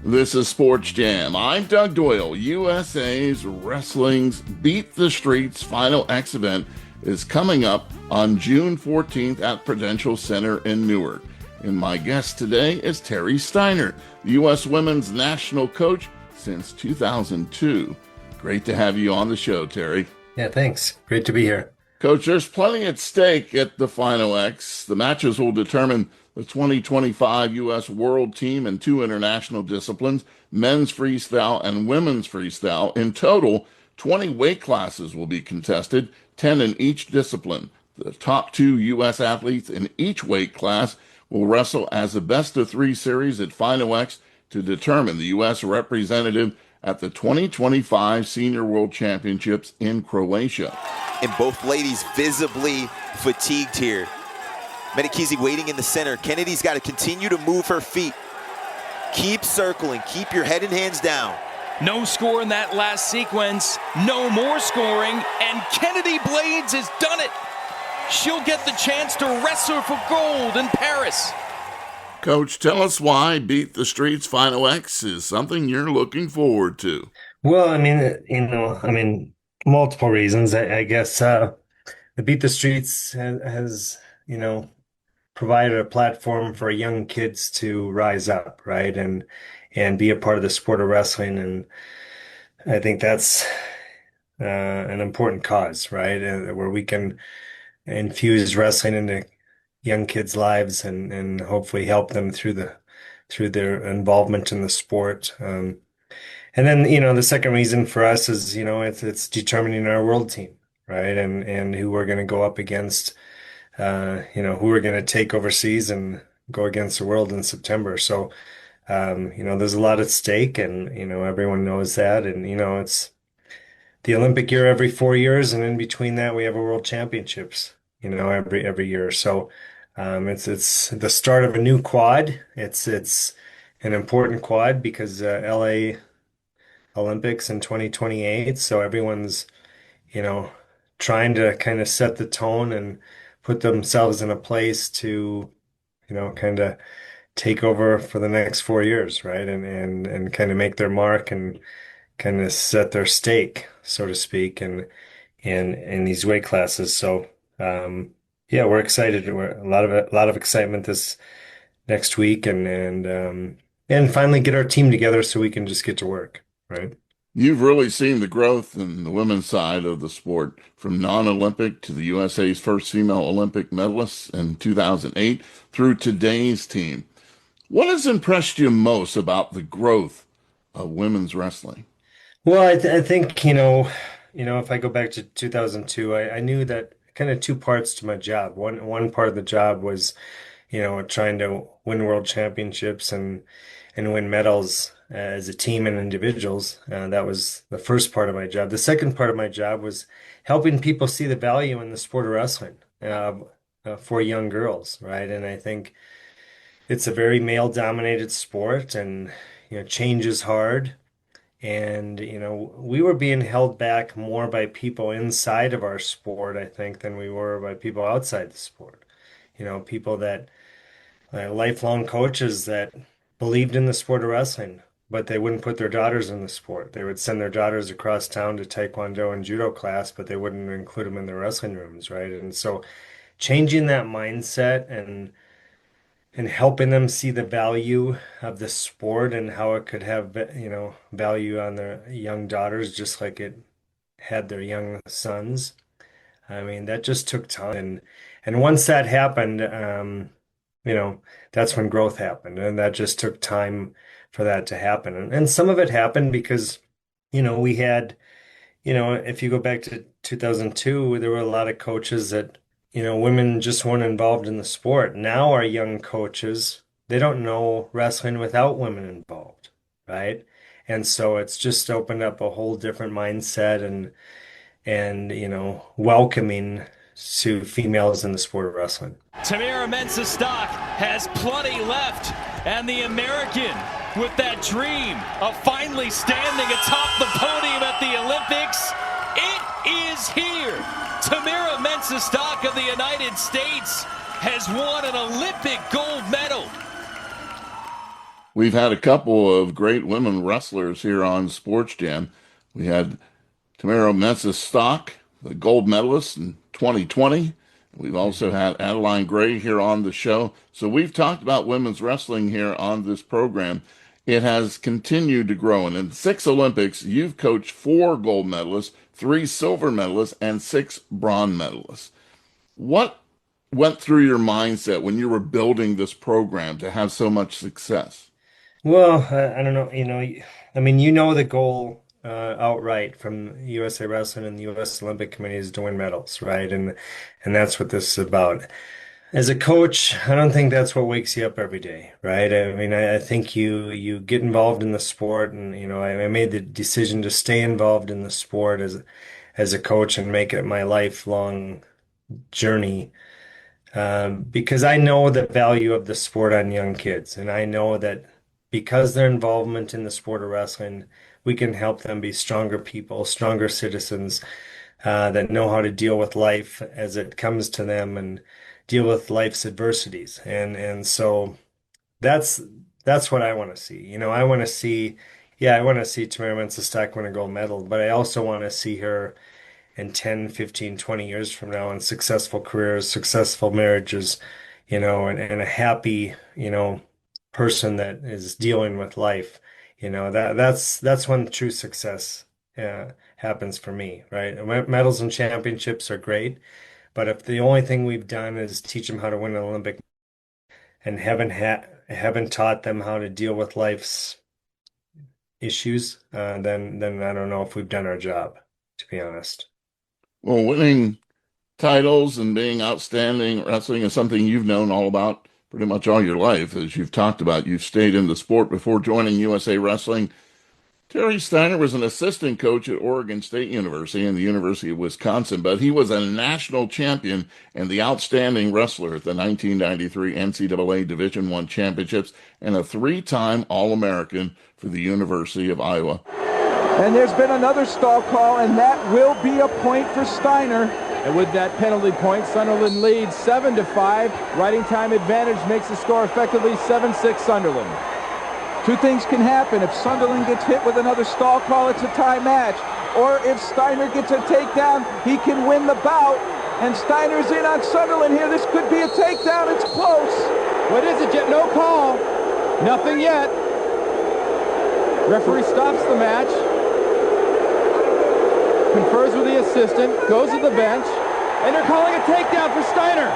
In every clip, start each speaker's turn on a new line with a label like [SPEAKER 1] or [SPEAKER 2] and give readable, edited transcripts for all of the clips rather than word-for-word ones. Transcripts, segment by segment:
[SPEAKER 1] This is Sports Jam. I'm Doug Doyle. USA's Wrestling's Beat the Streets Final X event is coming up on June 14th at Prudential Center in Newark. And my guest today is Terry Steiner, the U.S. Women's National Coach since 2002. Great to have you on the show, Terry.
[SPEAKER 2] Yeah, thanks. Great to be here.
[SPEAKER 1] Coach, there's plenty at stake at the Final X. The matches will determine the 2025 U.S. World Team in two international disciplines, men's freestyle and women's freestyle. In total, 20 weight classes will be contested, 10 in each discipline. The top two U.S. athletes in each weight class will wrestle as a best-of-3 series at Final X to determine the U.S. representative at the 2025 Senior World Championships in Croatia.
[SPEAKER 3] And both ladies visibly fatigued here. Medikizi waiting in the center. Kennedy's got to continue to move her feet. Keep circling. Keep your head and hands down.
[SPEAKER 4] No score in that last sequence. No more scoring. And Kennedy Blades has done it. She'll get the chance to wrestle for gold in Paris.
[SPEAKER 1] Coach, tell us why Beat the Streets Final X is something you're looking forward to.
[SPEAKER 2] Well, multiple reasons. I guess the Beat the Streets has provided a platform for young kids to rise up, right, and be a part of the sport of wrestling, and I think that's an important cause, right, where we can infuse wrestling into young kids' lives and hopefully help them through their involvement in the sport. And then the second reason for us is it's determining our world team, right, and who we're going to go up against. Who we're going to take overseas and go against the world in September. So, there's a lot at stake, and, everyone knows that. And, it's the Olympic year every 4 years. And in between that, we have a world championships, every year. So, it's the start of a new quad. It's an important quad because, LA Olympics in 2028. So everyone's, trying to kind of set the tone and put themselves in a place to, kind of take over for the next 4 years, right? And kind of make their mark and kind of set their stake, so to speak, in these weight classes. So, we're excited. We're a lot of excitement this next week and finally get our team together so we can just get to work, right?
[SPEAKER 1] You've really seen the growth in the women's side of the sport, from non-Olympic to the USA's first female Olympic medalist in 2008 through today's team. What has impressed you most about the growth of women's wrestling?
[SPEAKER 2] Well, I think, if I go back to 2002, I knew that kind of two parts to my job. One part of the job was, trying to win world championships and win medals as a team and individuals. That was the first part of my job. The second part of my job was helping people see the value in the sport of wrestling for young girls, right? And I think it's a very male-dominated sport, and change is hard. And we were being held back more by people inside of our sport, I think, than we were by people outside the sport. People that lifelong coaches that believed in the sport of wrestling, but they wouldn't put their daughters in the sport. They would send their daughters across town to Taekwondo and Judo class, but they wouldn't include them in their wrestling rooms, right? And so changing that mindset and helping them see the value of the sport and how it could have, value on their young daughters, just like it had their young sons. I mean, that just took time. And once that happened, that's when growth happened. And that just took time for that to happen. And some of it happened because, we had, if you go back to 2002, there were a lot of coaches that, women just weren't involved in the sport. Now our young coaches, they don't know wrestling without women involved, right? And so it's just opened up a whole different mindset and welcoming to females in the sport of wrestling.
[SPEAKER 4] Tamira Mensah-Stock has plenty left, and the American with that dream of finally standing atop the podium at the Olympics, it is here. Tamira Mensah-Stock of the United States has won an Olympic gold medal.
[SPEAKER 1] We've had a couple of great women wrestlers here on SportsJam. We had Tamara Mensah-Stock, the gold medalist in 2020. We've also
[SPEAKER 2] Mhm.
[SPEAKER 1] had Adeline Gray here on the show. So we've talked about women's wrestling here on this program. It has continued to grow. And in 6 Olympics, you've coached 4 gold medalists, 3 silver medalists, and 6 bronze medalists. What went through your mindset when you were building this program to have so much success?
[SPEAKER 2] Well, I don't know, I mean, the goal outright from USA Wrestling and the US Olympic Committee is to win medals, right? And that's what this is about. As a coach, I don't think that's what wakes you up every day, right? I mean, I think you get involved in the sport, and I made the decision to stay involved in the sport as a coach and make it my lifelong journey. Because I know the value of the sport on young kids, and I know that because their involvement in the sport of wrestling, we can help them be stronger people, stronger citizens, that know how to deal with life as it comes to them and deal with life's adversities. And so that's that's what I want to see. I want to see, yeah, I want to see Tamara Mensah-Stock win a gold medal, but I also want to see her in 10, 15, 20 years from now in successful careers, successful marriages, and a happy, person that is dealing with life. That's when true success happens for me, right? Medals and championships are great, but if the only thing we've done is teach them how to win an Olympic and haven't taught them how to deal with life's issues, then I don't know if we've done our job, to be honest.
[SPEAKER 1] Well, winning titles and being outstanding wrestling is something you've known all about pretty much all your life. As you've talked about, you've stayed in the sport before joining USA Wrestling. Terry Steiner was an assistant coach at Oregon State University and the University of Wisconsin, but he was a national champion and the outstanding wrestler at the 1993 NCAA Division I championships and a 3-time All-American for the University of Iowa.
[SPEAKER 5] And there's been another stall call, and that will be a point for Steiner. And with that penalty point, Sunderland leads 7-5. Riding time advantage makes the score effectively 7-6 Sunderland. Two things can happen. If Sunderland gets hit with another stall call, it's a tie match. Or if Steiner gets a takedown, he can win the bout. And Steiner's in on Sunderland here. This could be a takedown. It's close. What is it, Jet? No call. Nothing yet. Referee stops the match. Confers with the assistant, goes to the bench, and they're calling a takedown for Steiner.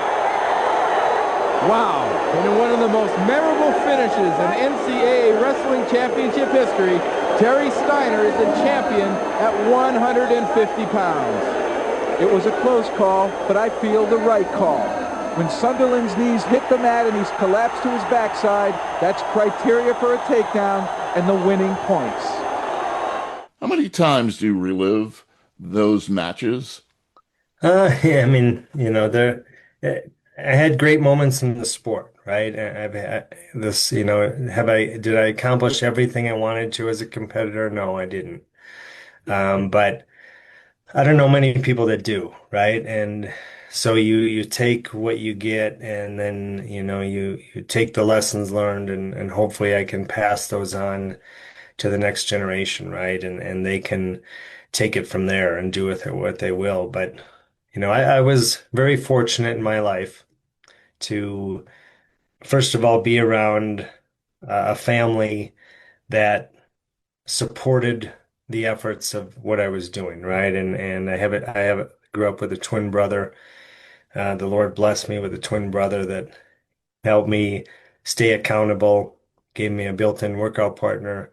[SPEAKER 5] Wow, and in one of the most memorable finishes in NCAA Wrestling Championship history, Terry Steiner is the champion at 150 pounds. It was a close call, but I feel the right call. When Sunderland's knees hit the mat and he's collapsed to his backside, that's criteria for a takedown and the winning points.
[SPEAKER 1] How many times do you relive those matches?
[SPEAKER 2] Yeah, I mean, I had great moments in the sport, right? I've had this, did I accomplish everything I wanted to as a competitor? No, I didn't. But I don't know many people that do, right? And so you take what you get, and then, you take the lessons learned, and hopefully I can pass those on to the next generation, right? And they can take it from there and do with it what they will. But, I was very fortunate in my life to, first of all, be around a family that supported the efforts of what I was doing, right? And I grew up with a twin brother. The Lord blessed me with a twin brother that helped me stay accountable, gave me a built-in workout partner.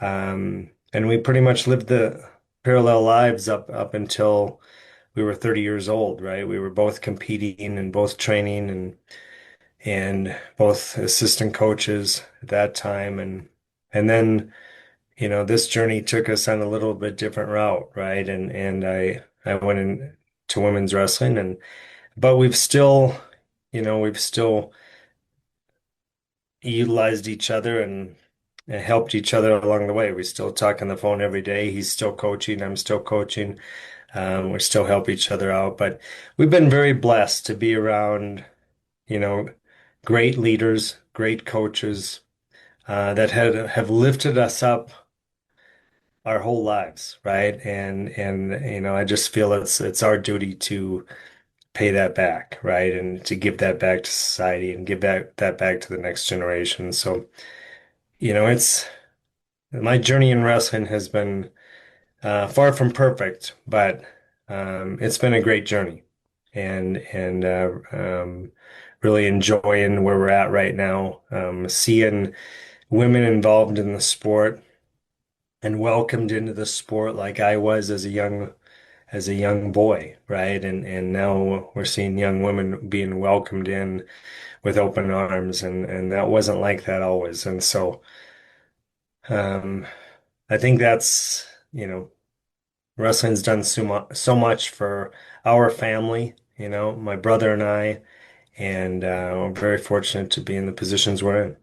[SPEAKER 2] And we pretty much lived the parallel lives up until we were 30 years old, right? We were both competing and both training and both assistant coaches at that time. And then, this journey took us on a little bit different route, right? And I went into women's wrestling, but we've still utilized each other and helped each other along the way. We still talk on the phone every day. He's still coaching. I'm still coaching. We still help each other out. But we've been very blessed to be around, great leaders, great coaches, that have lifted us up our whole lives, right? And I just feel it's our duty to pay that back, right? And to give that back to society and give that back to the next generation. So, it's my journey in wrestling has been far from perfect, but it's been a great journey, and really enjoying where we're at right now. Seeing women involved in the sport and welcomed into the sport like I was as a young boy, right? And now we're seeing young women being welcomed in with open arms, and that wasn't like that always. And so um, I think that's, wrestling's done so much for our family, my brother and I, and we're very fortunate to be in the positions we're in.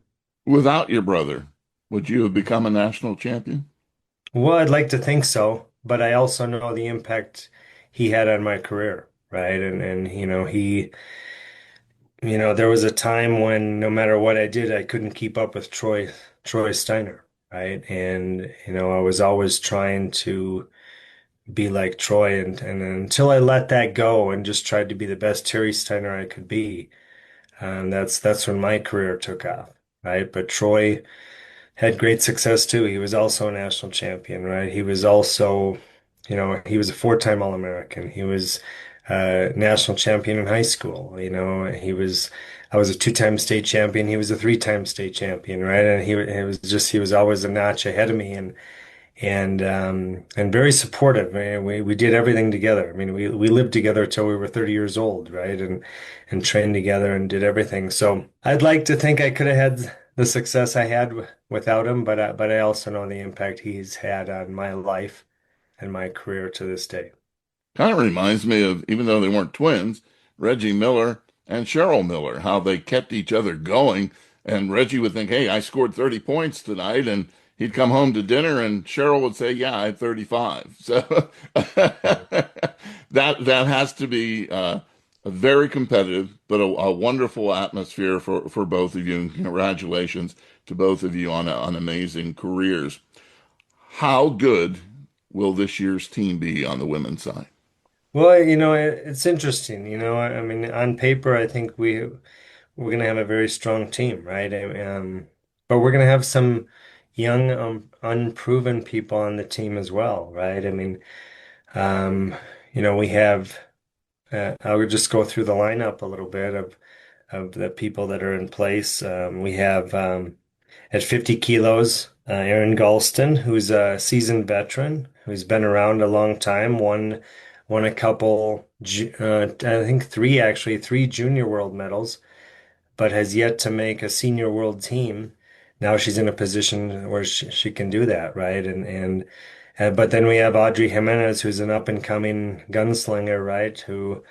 [SPEAKER 1] Without your brother, would you have become a national champion?
[SPEAKER 2] Well, I'd like to think so, but I also know the impact he had on my career, right? And there was a time when no matter what I did, I couldn't keep up with Troy Steiner, right? And I was always trying to be like Troy, and until I let that go and just tried to be the best Terry Steiner I could be, that's when my career took off, right? But Troy had great success too. He was also a national champion, right? He was also, he was a four-time All-American. He was national champion in high school. I was a two-time state champion. He was a three-time state champion, right? And he was always a notch ahead of me, and very supportive. Man, we did everything together. I mean, we lived together till we were 30 years old, right? And trained together and did everything. So I'd like to think I could have had the success I had without him, but I also know the impact he's had on my life and my career to this day.
[SPEAKER 1] Kind of reminds me of, even though they weren't twins, Reggie Miller and Cheryl Miller, how they kept each other going. And Reggie would think, hey, I scored 30 points tonight. And he'd come home to dinner and Cheryl would say, yeah, I had 35. So that has to be a very competitive, but a wonderful atmosphere for both of you. And congratulations to both of you on amazing careers. How good will this year's team be on the women's side?
[SPEAKER 2] Well, it's interesting. I mean, on paper, I think we're going to have a very strong team, right? But we're going to have some young, unproven people on the team as well, right? I mean, we have. I would just go through the lineup a little bit of the people that are in place. We have at 50 kilos, Aaron Galston, who's a seasoned veteran, who's been around a long time, won a couple, I think three junior world medals, but has yet to make a senior world team. Now she's in a position where she can do that, right? But then we have Audrey Jimenez, who's an up and coming gunslinger, right? Who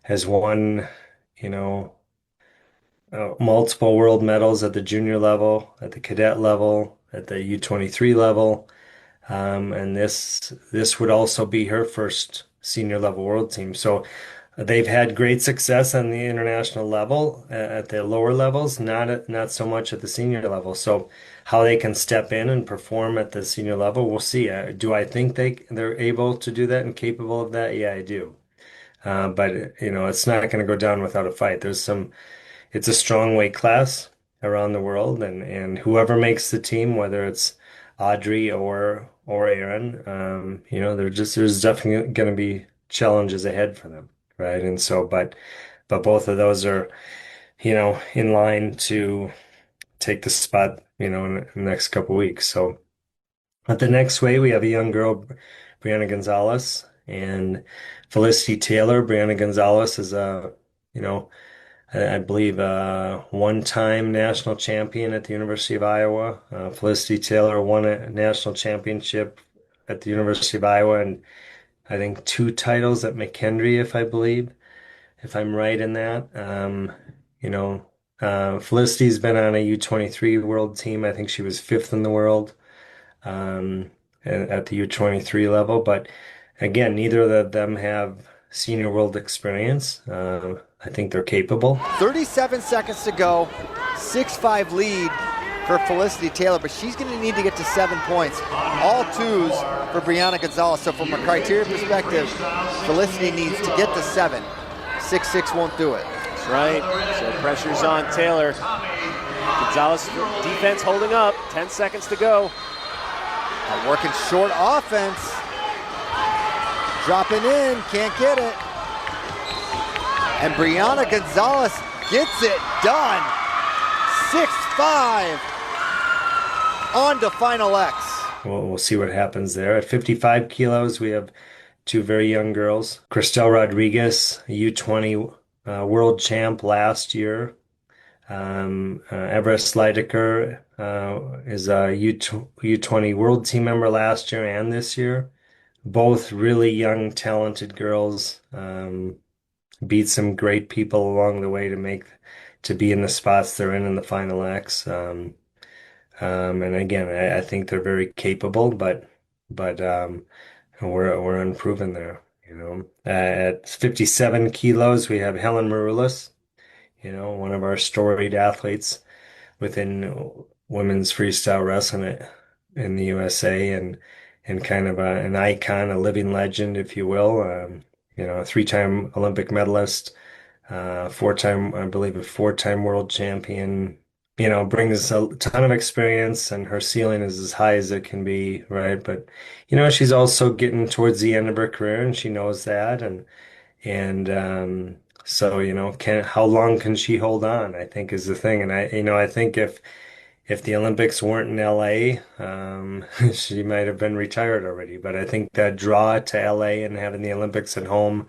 [SPEAKER 2] has won, you know, multiple world medals at the junior level, at the cadet level, at the U23 level. And this would also be her first senior level world team. So they've had great success on the international level at the lower levels, not so much at the senior level. So how they can step in and perform at the senior level, we'll see. Do I think they're able to do that and capable of that? Yeah, I do. But it's not going to go down without a fight. It's a strong weight class around the world, and whoever makes the team, whether it's Audrey or Aaron, there's definitely going to be challenges ahead for them, right? And so, but both of those are, in line to take the spot, in the next couple weeks. So at the next way, we have a young girl, Brianna Gonzalez, and Felicity Taylor. Brianna Gonzalez is I believe one-time national champion at the University of Iowa. Felicity Taylor won a national championship at the University of Iowa, and I think two titles at McKendree, if I'm right in that. Felicity's been on a U23 world team. I think she was fifth in the world at the U23 level. But again, neither of them have senior world experience. I think they're capable.
[SPEAKER 6] 37 seconds to go, 6-5 lead for Felicity Taylor, but she's going to need to get to 7 points. All 2s for Brianna Gonzalez. So from a criteria perspective, Felicity needs to get to 7. 6-6 won't do it.
[SPEAKER 7] That's right. So pressure's on Taylor. Gonzalez defense holding up. 10 seconds to go.
[SPEAKER 6] Working short offense. Dropping in, can't get it. And Brianna Gonzalez gets it done. 6-5 on to Final X.
[SPEAKER 2] We'll see what happens there. At 55 kilos, we have 2 very young girls. Cristel Rodriguez, a U20 world champ last year. Everest Leidecker is a U20 world team member last year and this year. Both really young, talented girls. Beat some great people along the way to be in the spots they're in the Final X. And again, I think they're very capable, but we're unproven there. At 57 kilos, we have Helen Maroulis, one of our storied athletes within women's freestyle wrestling in the USA, and kind of an icon, a living legend, if you will. A 3-time Olympic medalist, 4-time, I believe, a 4-time world champion. Brings a ton of experience, and her ceiling is as high as it can be, right? But she's also getting towards the end of her career, and she knows that, and so how long can she hold on, I think, is the thing. And I think if the Olympics weren't in LA, she might have been retired already. But I think that draw to LA and having the Olympics at home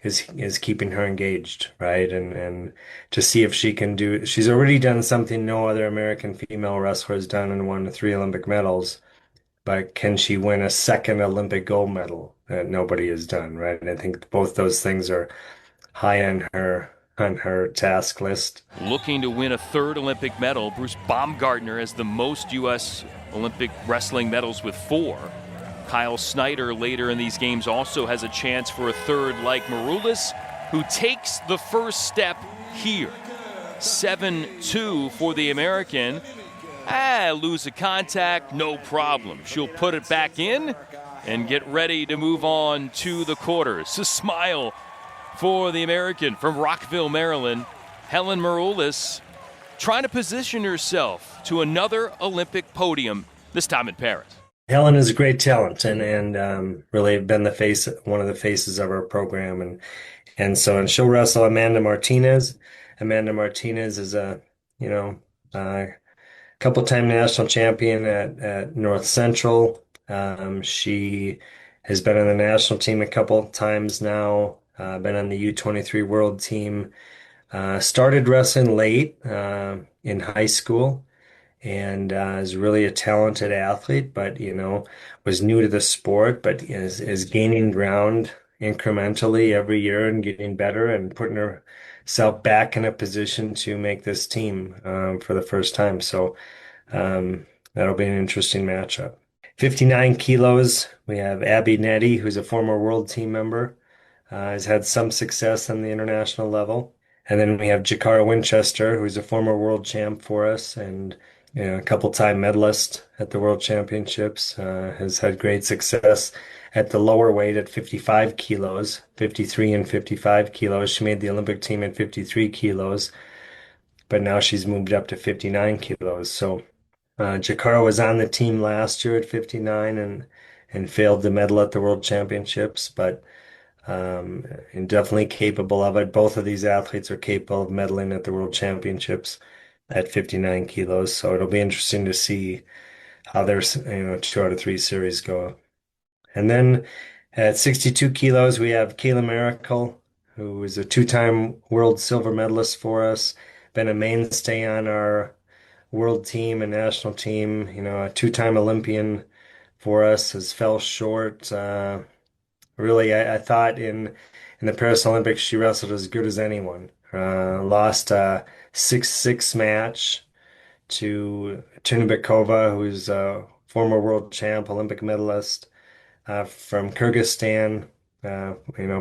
[SPEAKER 2] is keeping her engaged, right? And to see if she can do, she's already done something no other American female wrestler has done and won 3 Olympic medals. But can she win a 2nd Olympic gold medal that nobody has done, right? And I think both those things are high on her task list.
[SPEAKER 4] Looking to win a 3rd Olympic medal, Bruce Baumgartner has the most U.S. Olympic wrestling medals with 4. Kyle Snyder later in these games also has a chance for a 3rd like Maroulis, who takes the first step here. 7-2 for the American. Lose a contact, no problem. She'll put it back in and get ready to move on to the quarters. A smile for the American from Rockville, Maryland. Helen Maroulis trying to position herself to another Olympic podium, this time in Paris.
[SPEAKER 2] Helen is a great talent and really been one of the faces of our program. And she'll wrestle Amanda Martinez. Amanda Martinez is a couple-time national champion at North Central. She has been on the national team a couple times now, been on the U23 world team. Started wrestling late in high school, and is really a talented athlete, but was new to the sport, but is gaining ground incrementally every year and getting better and putting herself back in a position to make this team for the first time. So that'll be an interesting matchup. 59 kilos, we have Abby Nettie, who's a former world team member, has had some success on the international level. And then we have Jakara Winchester, who's a former world champ for us and a couple-time medalist at the World Championships, has had great success at the lower weight at 55 kilos, 53 and 55 kilos. She made the Olympic team at 53 kilos, but now she's moved up to 59 kilos. So Jakara was on the team last year at 59 and failed the medal at the World Championships, but and definitely capable of it. Both of these athletes are capable of medaling at the World Championships at 59 kilos. So it'll be interesting to see how their 2 out of 3 series go. And then at 62 kilos, we have Kayla Miracle, who is a 2-time world silver medalist for us, been a mainstay on our world team and national team, a 2-time Olympian for us, has fell short. Really, I thought in the Paris Olympics, she wrestled as good as anyone. Lost a 6-6 match to Turnibekova, who's a former world champ, Olympic medalist from Kyrgyzstan.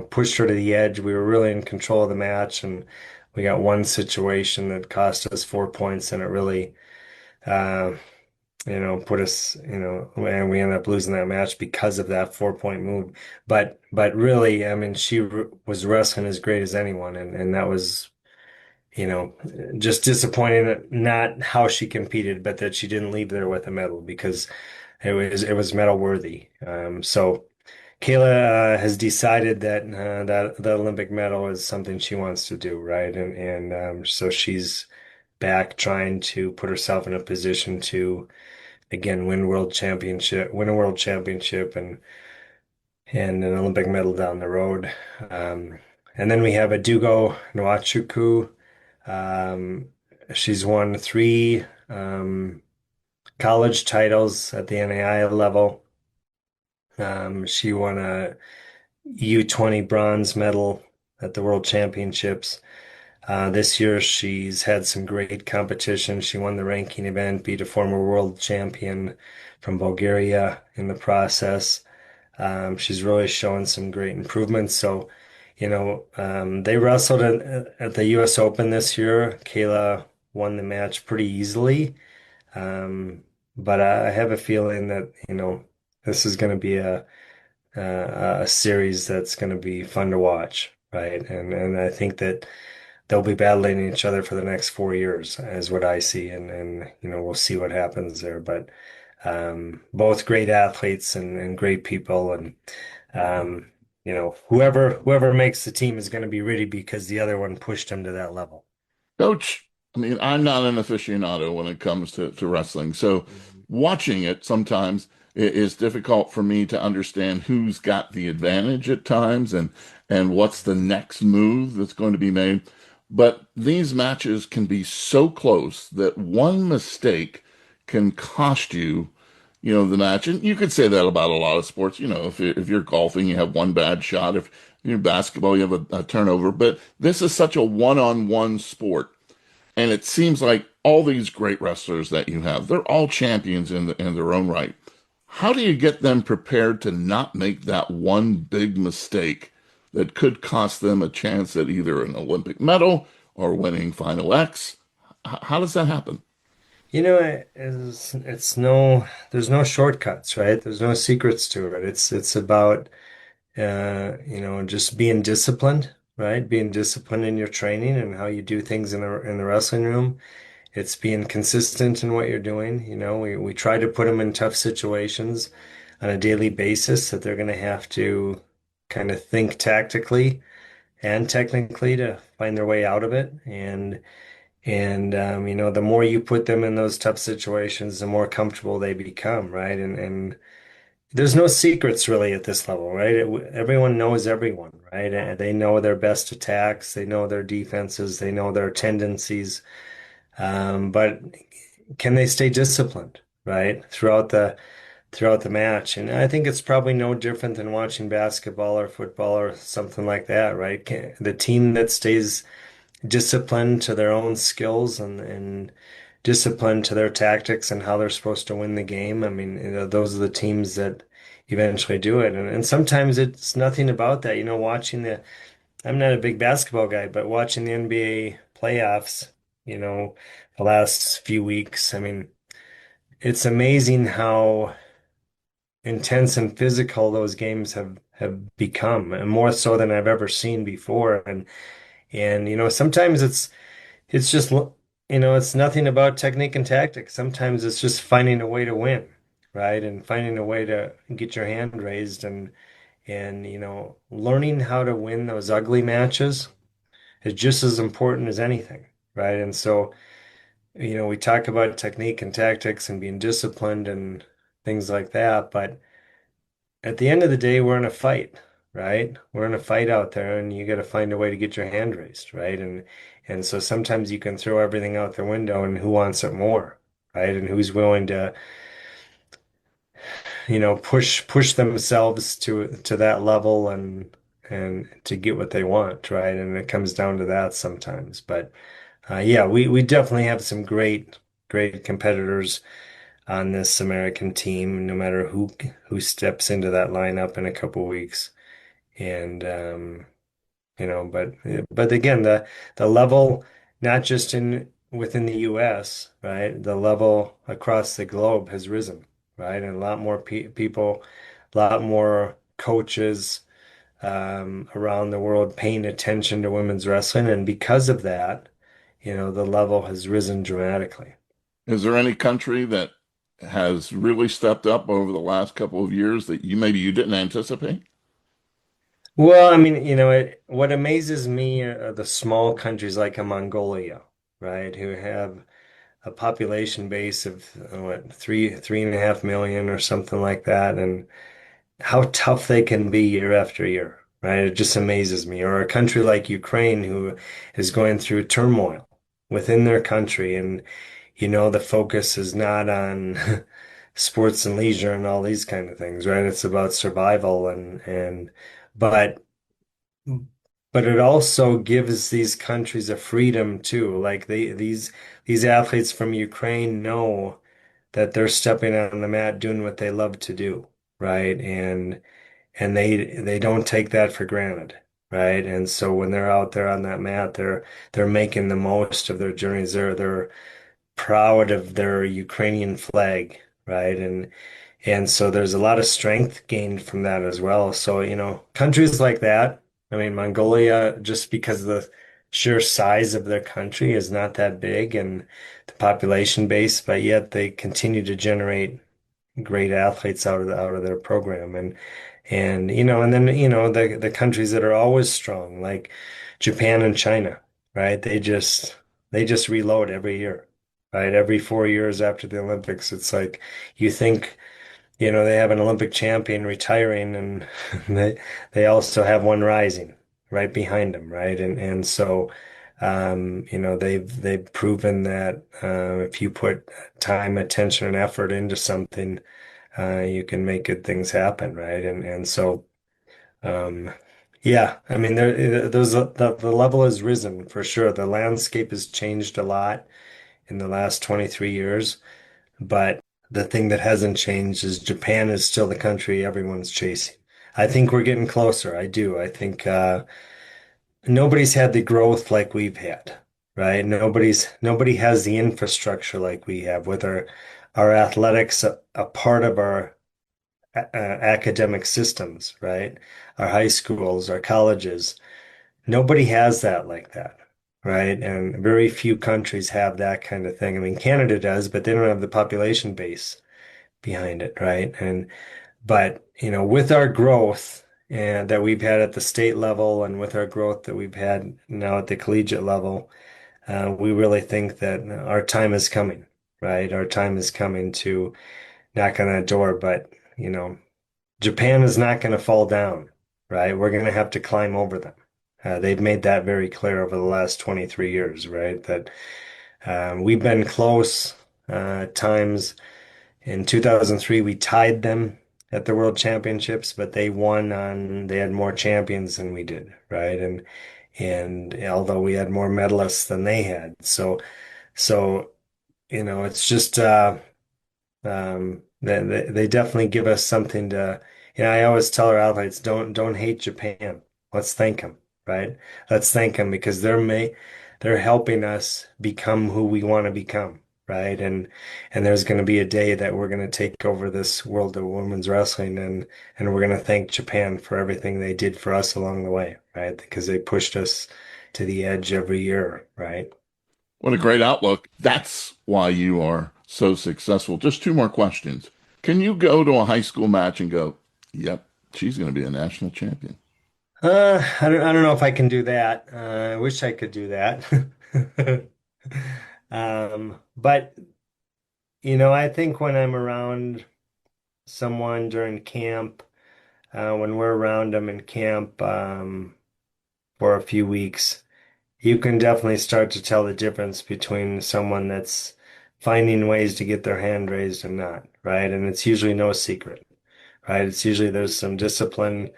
[SPEAKER 2] Pushed her to the edge. We were really in control of the match, and we got one situation that cost us 4 points, and it really uh, put us, and we ended up losing that match because of that 4-point move. But really, I mean, she was wrestling as great as anyone, and that was, you know, just disappointing that not how she competed, but that she didn't leave there with a medal because it was medal worthy. So Kayla has decided that the Olympic medal is something she wants to do, right? And so she's back trying to put herself in a position to again win a world championship and an Olympic medal down the road. Um, and then we have Adugo Nwachukwu. Um, she's won three college titles at the NAI level. She won a U20 bronze medal at the World Championships. This year, she's had some great competition. She won the ranking event, beat a former world champion from Bulgaria in the process. She's really shown some great improvements. So, they wrestled at the U.S. Open this year. Kayla won the match pretty easily. Um, but I have a feeling that, this is going to be a series that's going to be fun to watch, right? And I think that they'll be battling each other for the next 4 years, is what I see, and we'll see what happens there. But both great athletes and great people, and whoever makes the team is going to be ready because the other one pushed them to that level.
[SPEAKER 1] Coach, I mean, I'm not an aficionado when it comes to wrestling. So watching it sometimes is difficult for me to understand who's got the advantage at times and what's the next move that's going to be made. But these matches can be so close that one mistake can cost you, the match. And you could say that about a lot of sports. If you're golfing, you have one bad shot. If you're basketball, you have a turnover. But this is such a one-on-one sport. And it seems like all these great wrestlers that you have, they're all champions in their own right. How do you get them prepared to not make that one big mistake that could cost them a chance at either an Olympic medal or winning Final X? How does that happen?
[SPEAKER 2] There's no shortcuts, right? There's no secrets to it. It's about just being disciplined, right? Being disciplined in your training and how you do things in the wrestling room. It's being consistent in what you're doing. We try to put them in tough situations on a daily basis that they're going to have to kind of think tactically and technically to find their way out of it. And the more you put them in those tough situations, the more comfortable they become, right? And there's no secrets really at this level, right? Everyone knows everyone, right? And they know their best attacks, they know their defenses, they know their tendencies. But can they stay disciplined, right? Throughout the match. And I think it's probably no different than watching basketball or football or something like that, right? The team that stays disciplined to their own skills and disciplined to their tactics and how they're supposed to win the game. I mean, those are the teams that eventually do it. And sometimes it's nothing about that. I'm not a big basketball guy, but watching the NBA playoffs, the last few weeks, I mean, it's amazing how intense and physical those games have become, and more so than I've ever seen before. And sometimes it's just it's nothing about technique and tactics. Sometimes it's just finding a way to win, right? And finding a way to get your hand raised and learning how to win those ugly matches is just as important as anything, right? And so, we talk about technique and tactics and being disciplined and things like that, but at the end of the day, we're in a fight, right? We're in a fight out there, and you got to find a way to get your hand raised, right? And so sometimes you can throw everything out the window, and who wants it more, right? And who's willing to, push themselves to that level and to get what they want, right? And it comes down to that sometimes. But yeah, we definitely have some great competitors on this American team, no matter who steps into that lineup in a couple weeks. And but again, the level, not just in within the US, right, the level across the globe has risen, right? And a lot more pe people, a lot more coaches around the world paying attention to women's wrestling. And because of that, the level has risen dramatically.
[SPEAKER 1] Is there any country that has really stepped up over the last couple of years that maybe you didn't anticipate?
[SPEAKER 2] Well, I mean, what amazes me are the small countries like a Mongolia, right, who have a population base of what, 3.5 million or something like that, and how tough they can be year after year, right? It just amazes me. Or a country like Ukraine who is going through turmoil within their country, and the focus is not on sports and leisure and all these kind of things, right? It's about survival and but but it also gives these countries a freedom too. Like these athletes from Ukraine know that they're stepping on the mat doing what they love to do, right? And they don't take that for granted, right? And so when they're out there on that mat, they're making the most of their journeys. They're proud of their Ukrainian flag, right? And so there's a lot of strength gained from that as well. So, countries like that, I mean, Mongolia, just because of the sheer size of their country is not that big and the population base, but yet they continue to generate great athletes out of their program. And then the countries that are always strong, like Japan and China, right? They just reload every year, right? Every 4 years after the Olympics, it's like you think they have an Olympic champion retiring, and they also have one rising right behind them, right? And so they've proven that if you put time, attention, and effort into something, you can make good things happen, right? And so um, yeah, I mean the level has risen for sure. The landscape has changed a lot in the last 23 years. But the thing that hasn't changed is Japan is still the country everyone's chasing. I think we're getting closer. I do. I think nobody's had the growth like we've had, right? Nobody has the infrastructure like we have with our athletics a part of our academic systems, right? Our high schools, our colleges. Nobody has that like that, right? And very few countries have that kind of thing. I mean, Canada does, but they don't have the population base behind it, right? But with our growth and that we've had at the state level, and with our growth that we've had now at the collegiate level, we really think that our time is coming, right? Our time is coming to knock on that door, but Japan is not going to fall down, right? We're going to have to climb over them. They've made that very clear over the last 23 years, right? That we've been close times. In 2003, we tied them at the World Championships, but they had more champions than we did, right? And although we had more medalists than they had. So it's just they definitely give us something to, I always tell our athletes, don't hate Japan. Let's thank them, right? Let's thank them because they're helping us become who we want to become, right? And there's going to be a day that we're going to take over this world of women's wrestling, and we're going to thank Japan for everything they did for us along the way, right? Because they pushed us to the edge every year, right?
[SPEAKER 1] What a great outlook. That's why you are so successful. Just two more questions. Can you go to a high school match and go, yep, she's going to be a national champion?
[SPEAKER 2] I don't know if I can do that. I wish I could do that. But I think when I'm around someone during camp, when we're around them in camp, for a few weeks, you can definitely start to tell the difference between someone that's finding ways to get their hand raised and not, right? And it's usually no secret, right? It's usually there's some discipline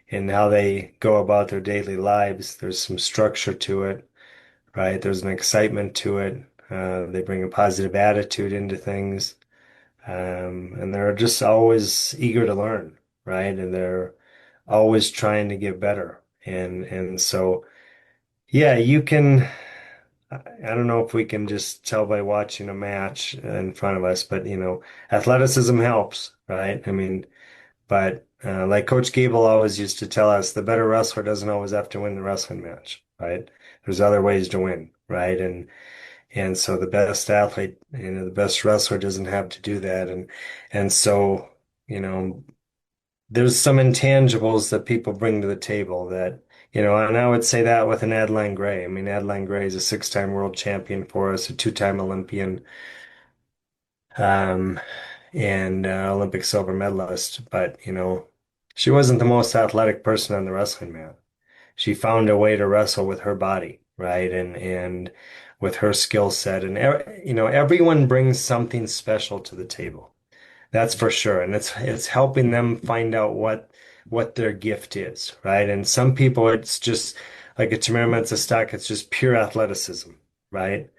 [SPEAKER 2] in how they go about their daily lives. There's some structure to it, right? There's an excitement to it. They bring a positive attitude into things. And they're just always eager to learn, right? And they're always trying to get better. And so, yeah, I don't know if we can just tell by watching a match in front of us, but athleticism helps, right? I mean, but like Coach Gable always used to tell us, the better wrestler doesn't always have to win the wrestling match, right? There's other ways to win, right? And so the best athlete, the best wrestler doesn't have to do that. And so, you know, there's some intangibles that people bring to the table that, and I would say that with an Adeline Gray. I mean, Adeline Gray is a six-time world champion for us, a two-time Olympian, um, and Olympic silver medalist. But, she wasn't the most athletic person on the wrestling mat. She found a way to wrestle with her body, right? And with her skill set. And, everyone brings something special to the table. That's for sure. And it's helping them find out what their gift is, right? And some people it's just like a Tamara Mensah-Stock, it's just pure athleticism, right?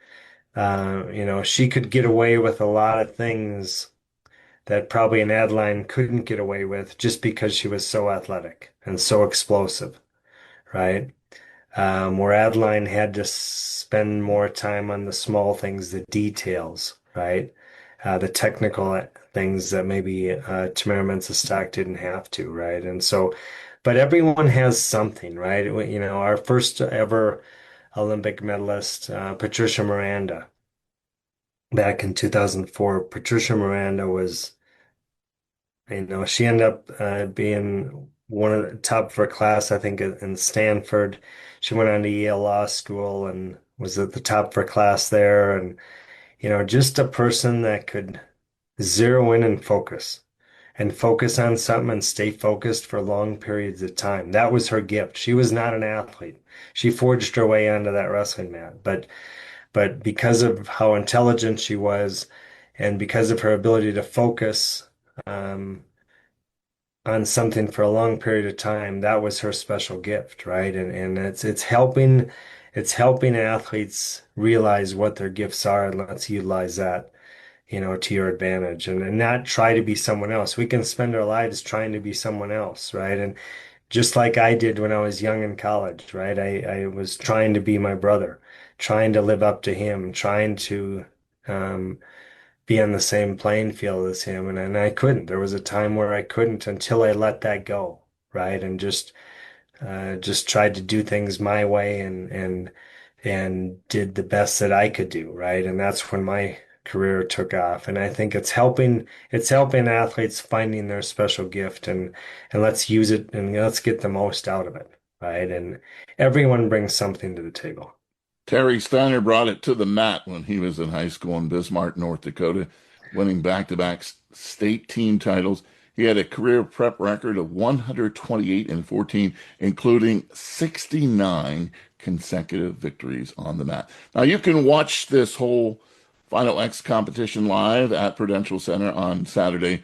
[SPEAKER 2] She could get away with a lot of things that probably an Adeline couldn't get away with just because she was so athletic and so explosive, right? Where Adeline had to spend more time on the small things, the details, right? The technical things that maybe Tamara Mensah-Stock didn't have to, right? And so, but everyone has something, right? Our first ever Olympic medalist, Patricia Miranda, back in 2004. Patricia Miranda was, she ended up being one of the top of her class, I think, in Stanford. She went on to Yale Law School and was at the top of her class there. And, just a person that could zero in and focus on something and stay focused for long periods of time. That was her gift. She was not an athlete. She forged her way onto that wrestling mat. But because of how intelligent she was and because of her ability to focus, um, on something for a long period of time, that was her special gift, right? And it's helping athletes realize what their gifts are and let's utilize that, to your advantage and not try to be someone else. We can spend our lives trying to be someone else, right? And just like I did when I was young in college, right? I was trying to be my brother, trying to live up to him, trying to um, be on the same playing field as him, and I couldn't. There was a time where I couldn't until I let that go, right? And just tried to do things my way and did the best that I could do, right? And that's when my career took off. And I think it's helping athletes finding their special gift and let's use it and let's get the most out of it, right? And everyone brings something to the table.
[SPEAKER 1] Terry Steiner brought it to the mat when he was in high school in Bismarck, North Dakota, winning back-to-back state team titles. He had a career prep record of 128-14, including 69 consecutive victories on the mat. Now you can watch this whole Final X competition live at Prudential Center on Saturday,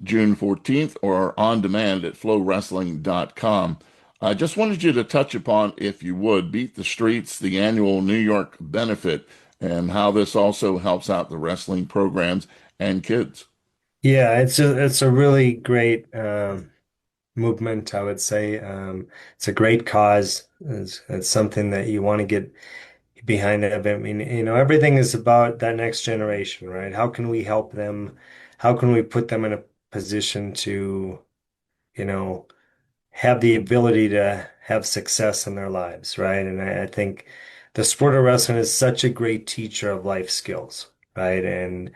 [SPEAKER 1] June 14th, or on demand at flowwrestling.com. I just wanted you to touch upon, if you would, Beat the Streets, the annual New York benefit, and how this also helps out the wrestling programs and kids.
[SPEAKER 2] Yeah, it's a really great movement, I would say. It's a great cause. It's something that you want to get behind it. I mean, everything is about that next generation, right? How can we help them? How can we put them in a position to, you know, have the ability to have success in their lives, right? And I think the sport of wrestling is such a great teacher of life skills, right? And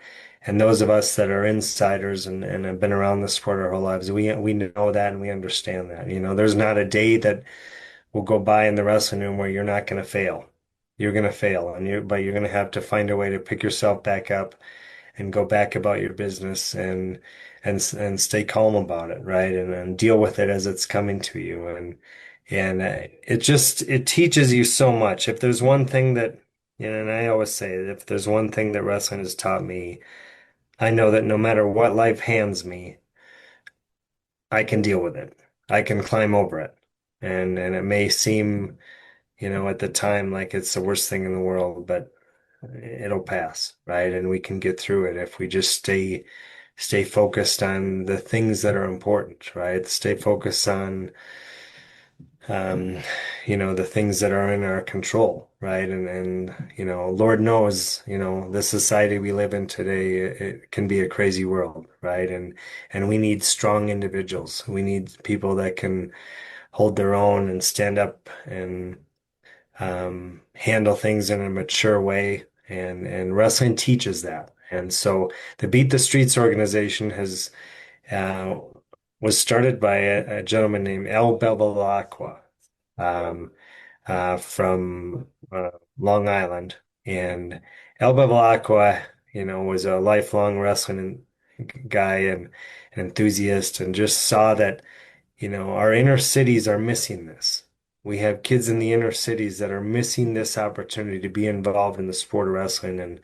[SPEAKER 2] those of us that are insiders and have been around the sport our whole lives, we know that and we understand that. There's not a day that will go by in the wrestling room where you're not going to fail. You're going to fail, but you're going to have to find a way to pick yourself back up and go back about your business and stay calm about it, right? And deal with it as it's coming to you. And it teaches you so much. If there's one thing that, and I always say that if there's one thing that wrestling has taught me, I know that no matter what life hands me, I can deal with it. I can climb over it. And it may seem, at the time like it's the worst thing in the world, but it'll pass, right? And we can get through it if we just stay focused on the things that are important, right? Stay focused on the things that are in our control, right? And Lord knows, the society we live in today, it can be a crazy world, right? And we need strong individuals. We need people that can hold their own and stand up and handle things in a mature way. And wrestling teaches that. And so the Beat the Streets organization uh, was started by a gentleman named El Bevilacqua, um, from Long Island. And El Bevilacqua, was a lifelong wrestling guy and an enthusiast, and just saw that, our inner cities are missing this. We have kids in the inner cities that are missing this opportunity to be involved in the sport of wrestling,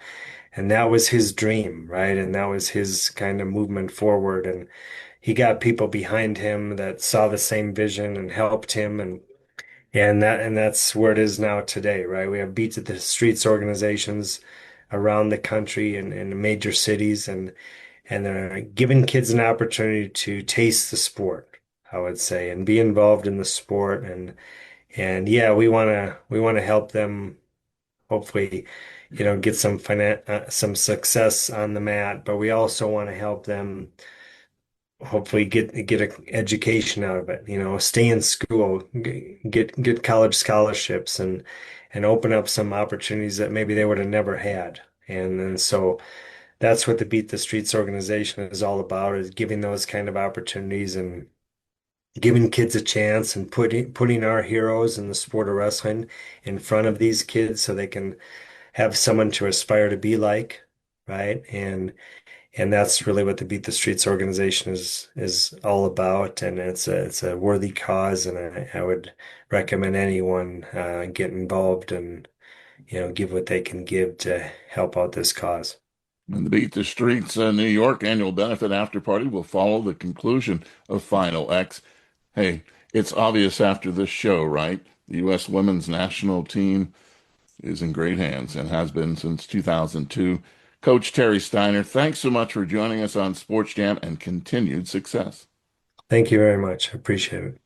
[SPEAKER 2] and that was his dream, right? And that was his kind of movement forward. And he got people behind him that saw the same vision and helped him, and that's where it is now today, right? We have Beats at the Streets organizations around the country and in major cities, and they're giving kids an opportunity to taste the sport, I would say, and be involved in the sport. And yeah, we want to help them hopefully, get some success on the mat, but we also want to help them hopefully get an education out of it, stay in school, get college scholarships, and open up some opportunities that maybe they would have never had. And so that's what the Beat the Streets organization is all about, is giving those kind of opportunities and giving kids a chance, and putting our heroes in the sport of wrestling in front of these kids so they can have someone to aspire to be like, right? And that's really what the Beat the Streets organization is all about, and it's a worthy cause, and I would recommend anyone get involved and give what they can give to help out this cause.
[SPEAKER 1] And the Beat the Streets New York annual benefit after party will follow the conclusion of Final X. Hey, it's obvious after this show, right? The U.S. women's national team is in great hands and has been since 2002. Coach Terry Steiner, thanks so much for joining us on Sports Jam, and continued success.
[SPEAKER 2] Thank you very much. I appreciate it.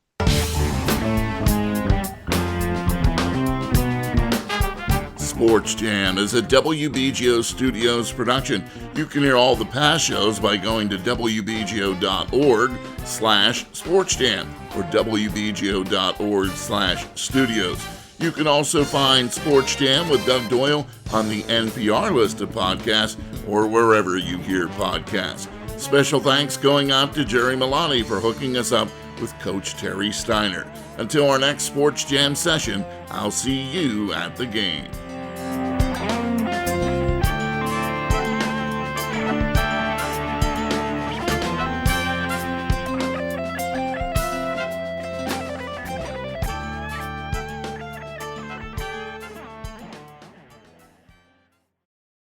[SPEAKER 1] Sports Jam is a WBGO Studios production. You can hear all the past shows by going to wbgo.org/sportsjam or wbgo.org/studios. You can also find Sports Jam with Doug Doyle on the NPR list of podcasts or wherever you hear podcasts. Special thanks going out to Jerry Milani for hooking us up with Coach Terry Steiner. Until our next Sports Jam session, I'll see you at the game.